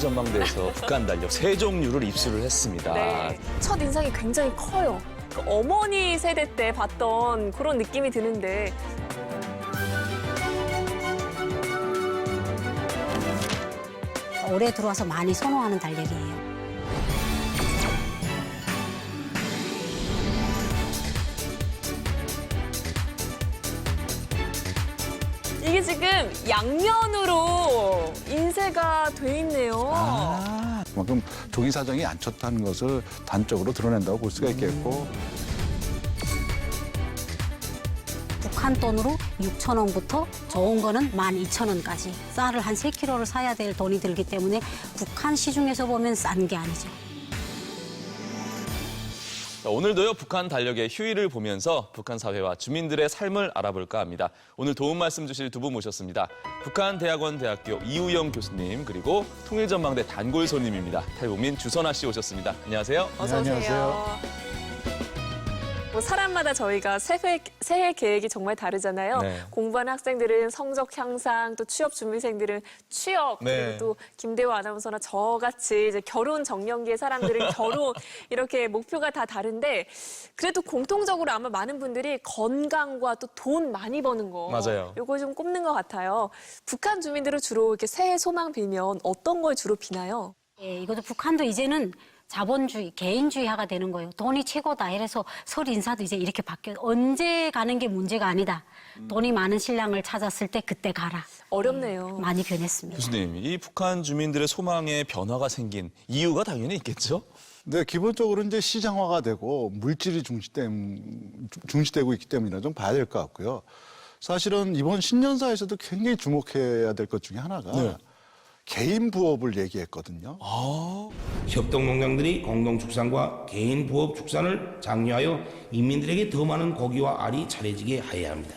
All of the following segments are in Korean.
통일전망대에서 북한 달력 세 종류를 입수를 했습니다. 네. 첫 인상이 굉장히 커요. 그 어머니 세대 때 봤던 그런 느낌이 드는데 올해 들어와서 많이 선호하는 달력이에요. 이게 지금 양면으로 인쇄가 돼 있네요. 그만큼 종이 사정이 안 좋다는 것을 단적으로 드러낸다고 볼 수가 있겠고. 북한 돈으로 6,000원부터 좋은 거는 12,000원까지. 쌀을 한 3kg를 사야 될 돈이 들기 때문에 북한 시중에서 보면 싼 게 아니죠. 자, 오늘도요 북한 달력의 휴일을 보면서 북한 사회와 주민들의 삶을 알아볼까 합니다. 오늘 도움 말씀 주실 두 분 모셨습니다. 북한대학원 대학교 이우영 교수님 그리고 통일전망대 단골 손님입니다. 탈북민 주선아 씨 오셨습니다. 안녕하세요. 어서 오세요. 안녕하세요. 뭐 사람마다 저희가 새해 계획이 정말 다르잖아요. 네. 공부하는 학생들은 성적 향상, 또 취업 준비생들은 취업, 네. 그리고 또 김대호 아나운서나 저같이 이제 결혼 정년기의 사람들은 결혼 이렇게 목표가 다 다른데 그래도 공통적으로 아마 많은 분들이 건강과 또 돈 많이 버는 거 맞아요. 요거 좀 꼽는 것 같아요. 북한 주민들은 주로 이렇게 새해 소망 빌면 어떤 걸 주로 비나요? 예, 이것도 북한도 이제는 자본주의, 개인주의화가 되는 거예요. 돈이 최고다. 이래서 설 인사도 이제 이렇게 바뀌어요. 언제 가는 게 문제가 아니다. 돈이 많은 신랑을 찾았을 때 그때 가라. 어렵네요. 많이 변했습니다. 교수님, 이 북한 주민들의 소망에 변화가 생긴 이유가 당연히 있겠죠? 네, 기본적으로 이제 시장화가 되고 물질이 중시되고 있기 때문이라 좀 봐야 될 것 같고요. 사실은 이번 신년사에서도 굉장히 주목해야 될 것 중에 하나가 네. 개인 부업을 얘기했거든요. 협동농장들이 공동축산과 개인 부업 축산을 장려하여 인민들에게 더 많은 고기와 알이 차려지게 하여야 합니다.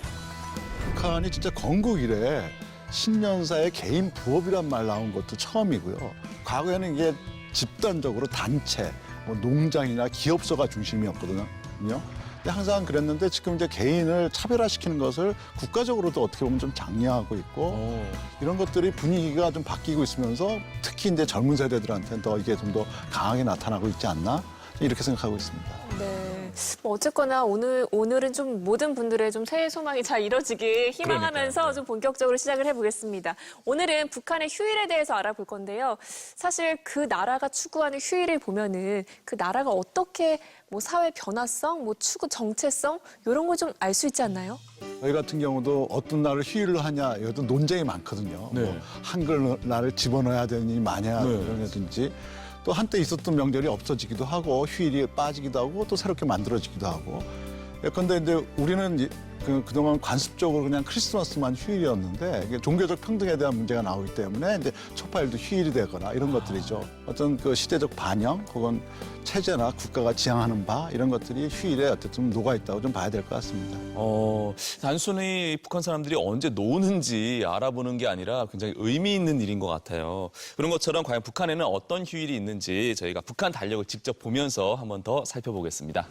북한이 진짜 건국 이래 신년사에 개인 부업이란 말 나온 것도 처음이고요. 과거에는 이게 집단적으로 단체, 뭐 농장이나 기업소가 중심이었거든요. 근데 항상 그랬는데 지금 이제 개인을 차별화시키는 것을 국가적으로도 어떻게 보면 좀 장려하고 있고 이런 것들이 분위기가 좀 바뀌고 있으면서 특히 이제 젊은 세대들한테는 더 이게 좀 더 강하게 나타나고 있지 않나 이렇게 생각하고 있습니다. 네. 뭐 어쨌거나 오늘은 좀 모든 분들의 좀 새해 소망이 잘 이뤄지길 희망하면서 그러니까요. 좀 본격적으로 시작을 해보겠습니다. 오늘은 북한의 휴일에 대해서 알아볼 건데요. 사실 그 나라가 추구하는 휴일을 보면은 그 나라가 어떻게 뭐 사회 변화성, 뭐 추구 정체성 이런 걸 좀 알 수 있지 않나요? 저희 같은 경우도 어떤 날을 휴일로 하냐 이것도 논쟁이 많거든요. 네. 뭐 한글날을 집어넣어야 되니 마냐라든지 또 한때 있었던 명절이 없어지기도 하고 휴일이 빠지기도 하고 또 새롭게 만들어지기도 하고. 예컨대 이제 우리는 그동안 관습적으로 그냥 크리스마스만 휴일이었는데 이게 종교적 평등에 대한 문제가 나오기 때문에 이제 초파일도 휴일이 되거나 이런 것들이죠. 어떤 그 시대적 반영 혹은 체제나 국가가 지향하는 바 이런 것들이 휴일에 어쨌든 녹아 있다고 좀 봐야 될 것 같습니다. 단순히 북한 사람들이 언제 노는지 알아보는 게 아니라 굉장히 의미 있는 일인 것 같아요. 그런 것처럼 과연 북한에는 어떤 휴일이 있는지 저희가 북한 달력을 직접 보면서 한번 더 살펴보겠습니다.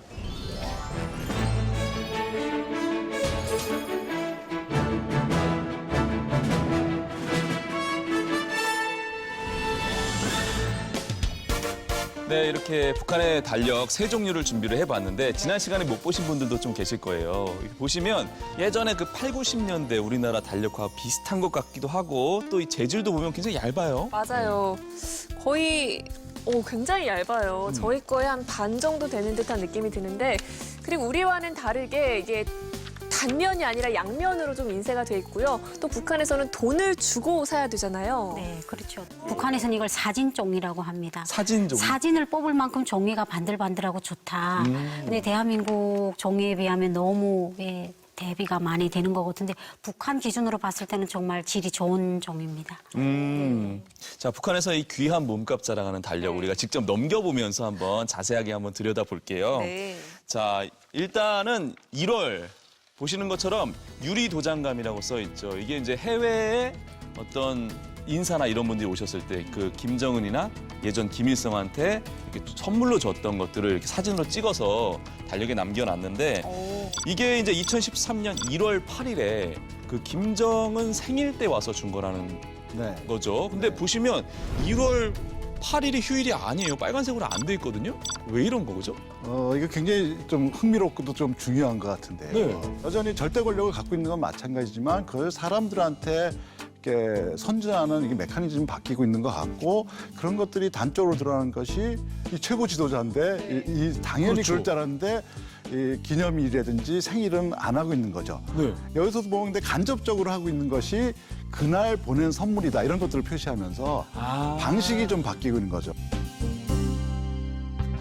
네, 이렇게 북한의 달력 세 종류를 준비를 해봤는데 지난 시간에 못 보신 분들도 좀 계실 거예요. 이렇게 보시면 예전에 그 8, 90년대 우리나라 달력과 비슷한 것 같기도 하고 또 이 재질도 보면 굉장히 얇아요. 맞아요. 거의 굉장히 얇아요. 저희 거에 한 반 정도 되는 듯한 느낌이 드는데 그리고 우리와는 다르게 이게 단면이 아니라 양면으로 좀 인쇄가 돼 있고요. 또 북한에서는 돈을 주고 사야 되잖아요. 네, 그렇죠. 북한에서는 이걸 사진종이라고 합니다. 사진 좀. 사진을 뽑을 만큼 종이가 반들반들하고 좋다. 근데 대한민국 종이에 비하면 너무 대비가 많이 되는 것 같은데 북한 기준으로 봤을 때는 정말 질이 좋은 종입니다. 자, 북한에서 이 귀한 몸값 자랑하는 달력 우리가 직접 넘겨보면서 한번 자세하게 한번 들여다볼게요. 네. 자, 일단은 1월 보시는 것처럼 유리 도장감이라고 써 있죠. 이게 이제 해외에 어떤 인사나 이런 분들이 오셨을 때 그 김정은이나 예전 김일성한테 이렇게 선물로 줬던 것들을 이렇게 사진으로 찍어서 달력에 남겨놨는데 이게 이제 2013년 1월 8일에 그 김정은 생일 때 와서 준 거라는 네. 거죠. 근데 보시면 1월 8일이 휴일이 아니에요. 빨간색으로 안 돼 있거든요. 왜 이런 거죠? 이거 굉장히 좀 흥미롭고도 좀 중요한 것 같은데요. 네. 여전히 절대 권력을 갖고 있는 건 마찬가지지만 그걸 사람들한테 이렇게 선전하는 이게 메커니즘이 바뀌고 있는 것 같고 그런 것들이 단적으로 드러나는 것이 이 최고 지도자인데 이 당연히 그렇죠. 그럴 줄 알았는데 이 기념일이라든지 생일은 안 하고 있는 거죠. 네. 여기서도 보는데 간접적으로 하고 있는 것이 그날 보낸 선물이다 이런 것들을 표시하면서 방식이 좀 바뀌고 있는 거죠.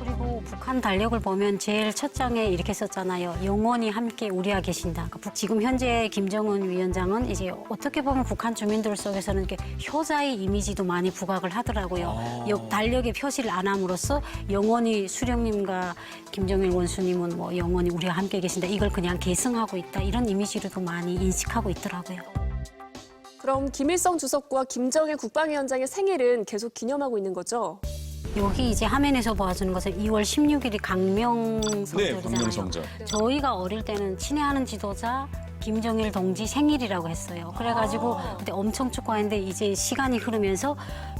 그리고 북한 달력을 보면 제일 첫 장에 이렇게 썼잖아요. 영원히 함께 우리와 계신다. 그러니까 지금 현재 김정은 위원장은 이제 어떻게 보면 북한 주민들 속에서는 이렇게 효자의 이미지도 많이 부각을 하더라고요. 달력에 표시를 안 함으로써 영원히 수령님과 김정일 원수님은 뭐 영원히 우리와 함께 계신다. 이걸 그냥 계승하고 있다. 이런 이미지로도 많이 인식하고 있더라고요. 그럼 김일성 주석과 김정일 국방위원장의 생일은 계속 기념하고 있는 거죠? 여기 이제 화면에서 보여주는 것은 2월 16일이 강명성절이잖아요. 네, 강명성절. 저희가 어릴 때는 친애하는 지도자 김정일 동지 생일이라고 했어요. 그래가지고 그때 엄청 축하했는데 이제 시간이 흐르면서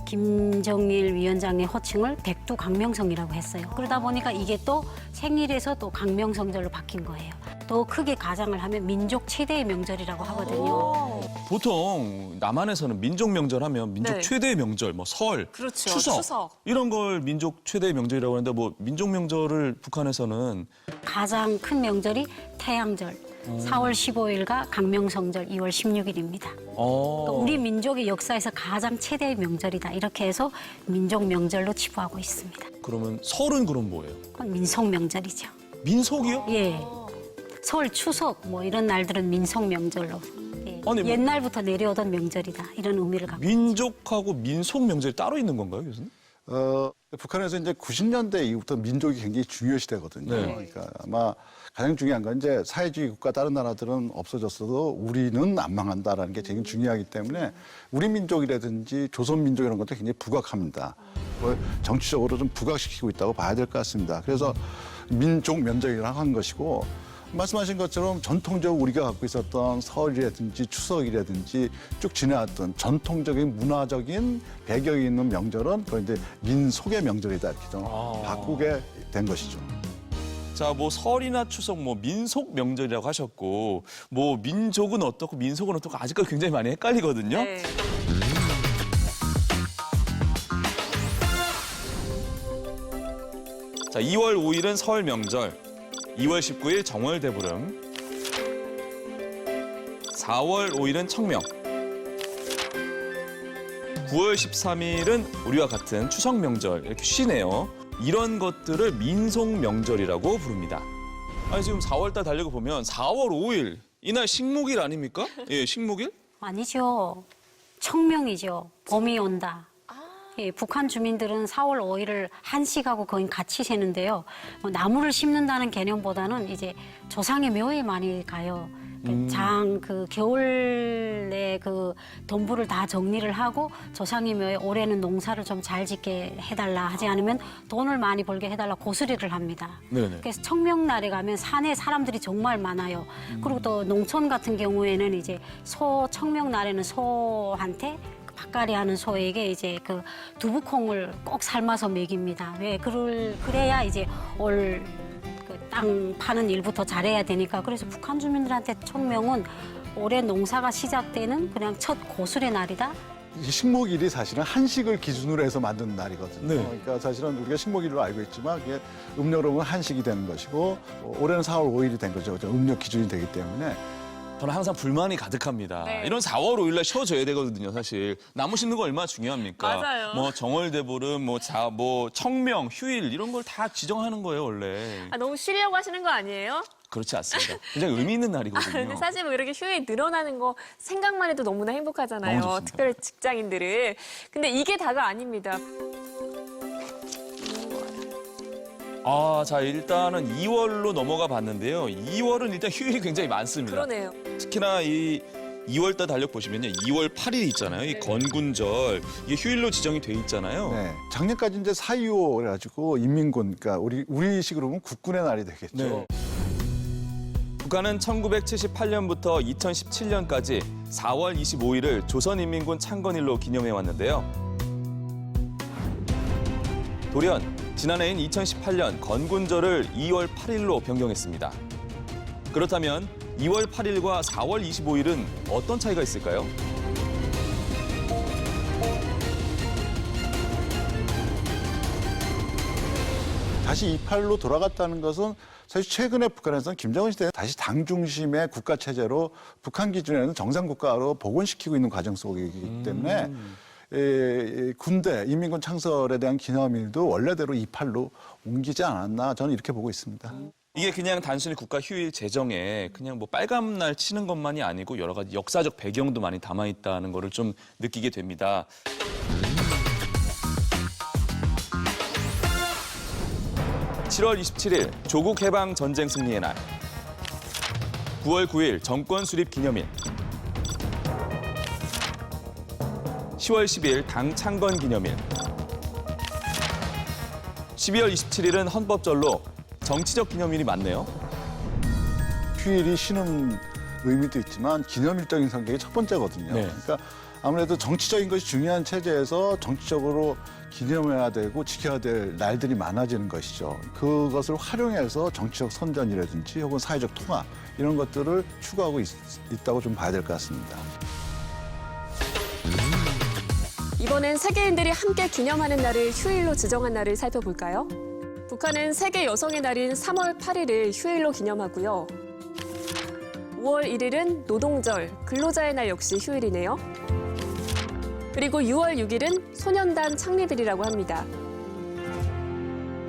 김정일 위원장의 호칭을 백두 강명성이라고 했어요. 그러다 보니까 이게 또 생일에서 또 강명성절로 바뀐 거예요. 더 크게 가장을 하면 민족 최대의 명절이라고 하거든요. 보통 남한에서는 민족 명절 하면 민족 네. 최대의 명절, 뭐 설, 그렇죠. 추석, 추석. 이런 걸 민족 최대의 명절이라고 하는데 뭐 민족 명절을 북한에서는 가장 큰 명절이 태양절. 4월 15일과 강명성절 2월 16일입니다. 그러니까 우리 민족의 역사에서 가장 최대의 명절이다. 이렇게 해서 민족 명절로 치부하고 있습니다. 그러면 설은 그럼 뭐예요? 그건 민속 명절이죠. 민속이요? 예. 설, 추석 뭐 이런 날들은 민속 명절로. 예. 아니, 뭐- 옛날부터 내려오던 명절이다. 이런 의미를 갖고. 민족하고 민속 명절이 따로 있는 건가요, 교수님? 북한에서 이제 90년대 이후부터 민족이 굉장히 중요시되거든요. 네. 그러니까 아마 가장 중요한 건 이제 사회주의 국가 다른 나라들은 없어졌어도 우리는 안 망한다라는 게 제일 중요하기 때문에 우리 민족이라든지 조선 민족 이런 것도 굉장히 부각합니다. 정치적으로 좀 부각시키고 있다고 봐야 될 것 같습니다. 그래서 민족 면적이라고 하는 것이고 말씀하신 것처럼 전통적으로 우리가 갖고 있었던 설이라든지 추석이라든지 쭉 지내왔던 전통적인 문화적인 배경이 있는 명절은 그걸 이제 민속의 명절이다 이렇게 좀 바꾸게 된 것이죠. 자, 뭐 설이나 추석, 뭐 민속 명절이라고 하셨고, 뭐 민족은 어떻고 민속은 어떻고 아직까지 굉장히 많이 헷갈리거든요. 네. 자, 2월 5일은 설 명절, 2월 19일 정월대보름, 4월 5일은 청명, 9월 13일은 우리와 같은 추석 명절 이렇게 쉬네요. 이런 것들을 민속 명절이라고 부릅니다. 아니 지금 4월달 달력을 보면 4월 5일 이날 식목일 아닙니까? 예, 식목일? 아니죠. 청명이죠. 봄이 온다. 예, 북한 주민들은 4월 5일을 한식하고 거의 같이 세는데요. 나무를 심는다는 개념보다는 이제 조상의 묘에 많이 가요. 그 겨울에 그 돈부를 다 정리를 하고 조상의 묘에 올해는 농사를 좀 잘 짓게 해달라 하지 않으면 돈을 많이 벌게 해달라 고수리를 합니다. 네네. 그래서 청명날에 가면 산에 사람들이 정말 많아요. 그리고 또 농촌 같은 경우에는 이제 청명날에는 소한테 밭갈이 하는 소에게 이제 그 두부콩을 꼭 삶아서 먹입니다. 왜? 그래야 이제 땅 파는 일부터 잘해야 되니까. 그래서 북한 주민들한테 청명은 올해 농사가 시작되는 그냥 첫 고술의 날이다. 이 식목일이 사실은 한식을 기준으로 해서 만든 날이거든요. 네. 그러니까 사실은 우리가 식목일로 알고 있지만 그게 음력으로 보면 한식이 되는 것이고 올해는 4월 5일이 된 거죠. 음력 기준이 되기 때문에 저는 항상 불만이 가득합니다. 네. 이런 4월 5일날 쉬어줘야 되거든요, 사실. 나무 심는 거 얼마나 중요합니까? 맞아요. 뭐 정월대보름, 뭐 청명, 휴일 이런 걸 다 지정하는 거예요, 원래. 아, 너무 쉬려고 하시는 거 아니에요? 그렇지 않습니다. 굉장히 의미 있는 날이거든요. 근데 사실 뭐 이렇게 휴일 늘어나는 거 생각만 해도 너무나 행복하잖아요. 너무 좋습니다. 특별히 직장인들은. 근데 이게 다가 아닙니다. 아, 자, 일단은 2월로 넘어가 봤는데요. 2월은 일단 휴일이 굉장히 많습니다. 그러네요. 특히나 이 2월달 달력 보시면요. 2월 8일 있잖아요. 이 건군절. 이게 휴일로 지정이 돼 있잖아요. 네. 작년까지 이제 4.25 그래가지고 인민군, 그러니까 우리식으로 보면 국군의 날이 되겠죠. 네. 북한은 1978년부터 2017년까지 4월 25일을 조선인민군 창건일로 기념해 왔는데요. 돌연 지난해인 2018년 건군절을 2월 8일로 변경했습니다. 그렇다면 2월 8일과 4월 25일은 어떤 차이가 있을까요? 다시 28로 돌아갔다는 것은 사실 최근에 북한에서는 김정은 시대에 다시 당 중심의 국가 체제로 북한 기준에는 정상 국가로 복원시키고 있는 과정 속이기 때문에 군대 인민군 창설에 대한 기념일도 원래대로 28로 옮기지 않았나 저는 이렇게 보고 있습니다. 이게 그냥 단순히 국가 휴일 제정에 그냥 뭐 빨간 날 치는 것만이 아니고 여러 가지 역사적 배경도 많이 담아 있다는 거를 좀 느끼게 됩니다. (7월 27일) 조국 해방 전쟁 승리의 날. (9월 9일) 정권 수립 기념일. (10월 10일) 당 창건 기념일. (12월 27일은) 헌법절로 정치적 기념일이 많네요. 휴일이 쉬는 의미도 있지만 기념일적인 성격이 첫 번째거든요. 네. 그러니까 아무래도 정치적인 것이 중요한 체제에서 정치적으로 기념해야 되고 지켜야 될 날들이 많아지는 것이죠. 그것을 활용해서 정치적 선전이라든지 혹은 사회적 통합 이런 것들을 추구하고 있다고 좀 봐야 될 것 같습니다. 이번엔 세계인들이 함께 기념하는 날을 휴일로 지정한 날을 살펴볼까요? 북한은 세계 여성의 날인 3월 8일을 휴일로 기념하고요. 5월 1일은 노동절, 근로자의 날 역시 휴일이네요. 그리고 6월 6일은 소년단 창립일이라고 합니다.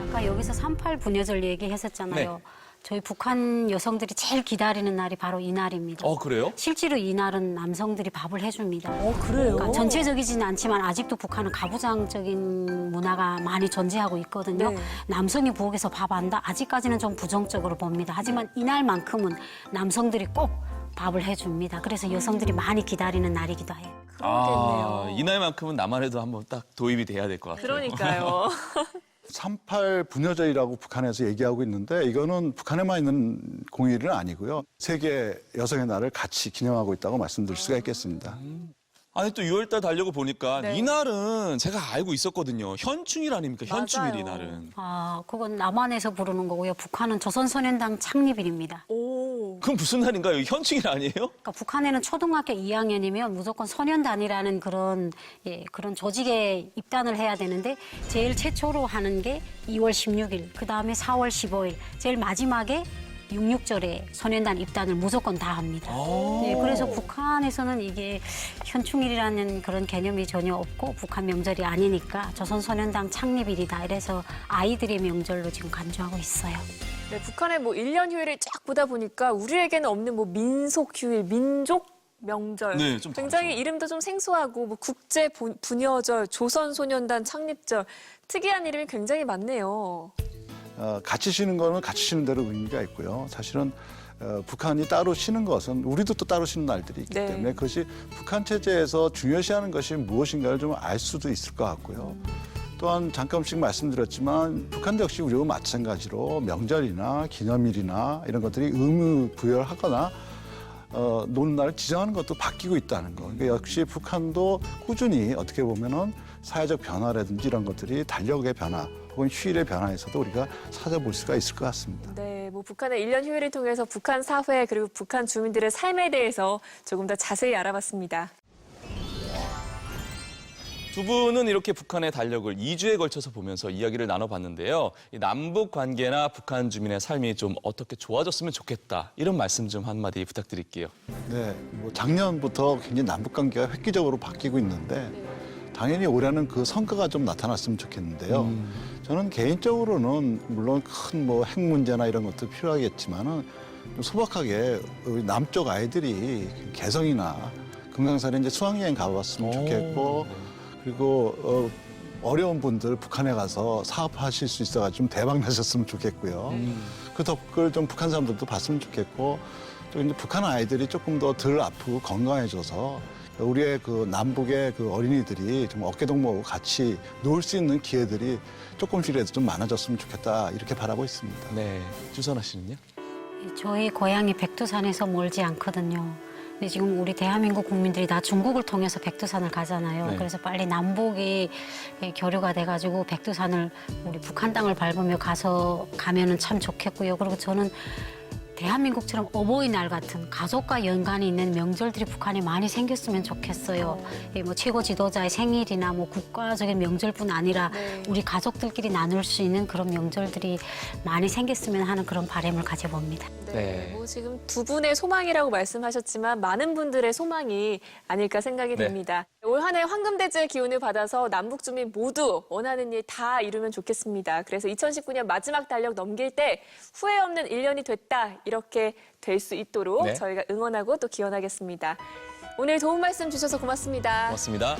아까 여기서 38 분여절 얘기했었잖아요. 네. 저희 북한 여성들이 제일 기다리는 날이 바로 이 날입니다. 그래요? 실제로 이 날은 남성들이 밥을 해줍니다. 그래요? 그러니까 전체적이지는 않지만 아직도 북한은 가부장적인 문화가 많이 존재하고 있거든요. 네. 남성이 부엌에서 밥 한다? 아직까지는 좀 부정적으로 봅니다. 하지만 이날만큼은 남성들이 꼭 밥을 해줍니다. 그래서 여성들이 많이 기다리는 날이기도 해요. 그러겠네요. 이날만큼은 나만 해도 한번 딱 도입이 돼야 될 것 같아요. 그러니까요. 38 분여절이라고 북한에서 얘기하고 있는데 이거는 북한에만 있는 공휴일은 아니고요. 세계 여성의 날을 같이 기념하고 있다고 말씀드릴 수가 있겠습니다. 아니 또 6월달 달려고 보니까 네. 이날은 제가 알고 있었거든요. 현충일 아닙니까? 현충일 맞아요. 이날은. 그건 남한에서 부르는 거고요. 북한은 조선소년단 창립일입니다. 오. 그럼 무슨 날인가요? 현충일 아니에요? 그러니까 북한에는 초등학교 2학년이면 무조건 소년단이라는 그런 조직에 입단을 해야 되는데 제일 최초로 하는 게 2월 16일, 그 다음에 4월 15일, 제일 마지막에 66절에 소년단 입단을 무조건 다 합니다. 네, 그래서 북한에서는 이게 현충일이라는 그런 개념이 전혀 없고 북한 명절이 아니니까 조선소년단 창립일이다. 이래서 아이들의 명절로 지금 간주하고 있어요. 네, 북한의 1년 휴일을 쫙 보다 보니까 우리에게는 없는 민속 휴일, 민족 명절. 네, 좀 굉장히 다르죠. 이름도 좀 생소하고 국제 분여절, 조선소년단 창립절. 특이한 이름이 굉장히 많네요. 같이 쉬는 거는 같이 쉬는 대로 의미가 있고요. 사실은 북한이 따로 쉬는 것은 우리도 또 따로 쉬는 날들이 있기 네. 때문에 그것이 북한 체제에서 중요시하는 것이 무엇인가를 좀 알 수도 있을 것 같고요. 또한 잠깐씩 말씀드렸지만 북한도 역시 우리와 마찬가지로 명절이나 기념일이나 이런 것들이 의무 부여하거나 노는 날을 지정하는 것도 바뀌고 있다는 거. 그러니까 역시 북한도 꾸준히 어떻게 보면은 사회적 변화라든지 이런 것들이 달력의 변화 혹은 휴일의 변화에서도 우리가 찾아볼 수가 있을 것 같습니다. 네, 북한의 1년 휴일을 통해서 북한 사회 그리고 북한 주민들의 삶에 대해서 조금 더 자세히 알아봤습니다. 두 분은 이렇게 북한의 달력을 2주에 걸쳐서 보면서 이야기를 나눠봤는데요. 이 남북 관계나 북한 주민의 삶이 좀 어떻게 좋아졌으면 좋겠다. 이런 말씀 좀 한마디 부탁드릴게요. 네, 작년부터 굉장히 남북 관계가 획기적으로 바뀌고 있는데 당연히 올해는 그 성과가 좀 나타났으면 좋겠는데요. 저는 개인적으로는 물론 큰 핵 문제나 이런 것도 필요하겠지만은 좀 소박하게 우리 남쪽 아이들이 개성이나 금강산에 이제 수학여행 가봤으면 좋겠고 그리고 어려운 분들 북한에 가서 사업하실 수 있어가지고 좀 대박 나셨으면 좋겠고요. 그 덕을 좀 북한 사람들도 봤으면 좋겠고 또 이제 북한 아이들이 조금 더 덜 아프고 건강해져서 우리의 그 남북의 그 어린이들이 좀 어깨동무하고 같이 놀 수 있는 기회들이 조금씩이라도 좀 많아졌으면 좋겠다 이렇게 바라고 있습니다. 네, 주선아 씨는요? 저희 고향이 백두산에서 멀지 않거든요. 근데 지금 우리 대한민국 국민들이 다 중국을 통해서 백두산을 가잖아요. 네. 그래서 빨리 남북이 교류가 돼가지고 백두산을 우리 북한 땅을 밟으며 가면은 참 좋겠고요. 그리고 저는 대한민국처럼 어버이날 같은 가족과 연관이 있는 명절들이 북한에 많이 생겼으면 좋겠어요. 뭐 최고 지도자의 생일이나 뭐 국가적인 명절뿐 아니라 네. 우리 가족들끼리 나눌 수 있는 그런 명절들이 많이 생겼으면 하는 그런 바람을 가져봅니다. 네. 뭐 지금 두 분의 소망이라고 말씀하셨지만 많은 분들의 소망이 아닐까 생각이 네. 됩니다. 올 한 해 황금대지의 기운을 받아서 남북 주민 모두 원하는 일 다 이루면 좋겠습니다. 그래서 2019년 마지막 달력 넘길 때 후회 없는 1년이 됐다 이렇게 될 수 있도록 네. 저희가 응원하고 또 기원하겠습니다. 오늘 도움 말씀 주셔서 고맙습니다. 고맙습니다.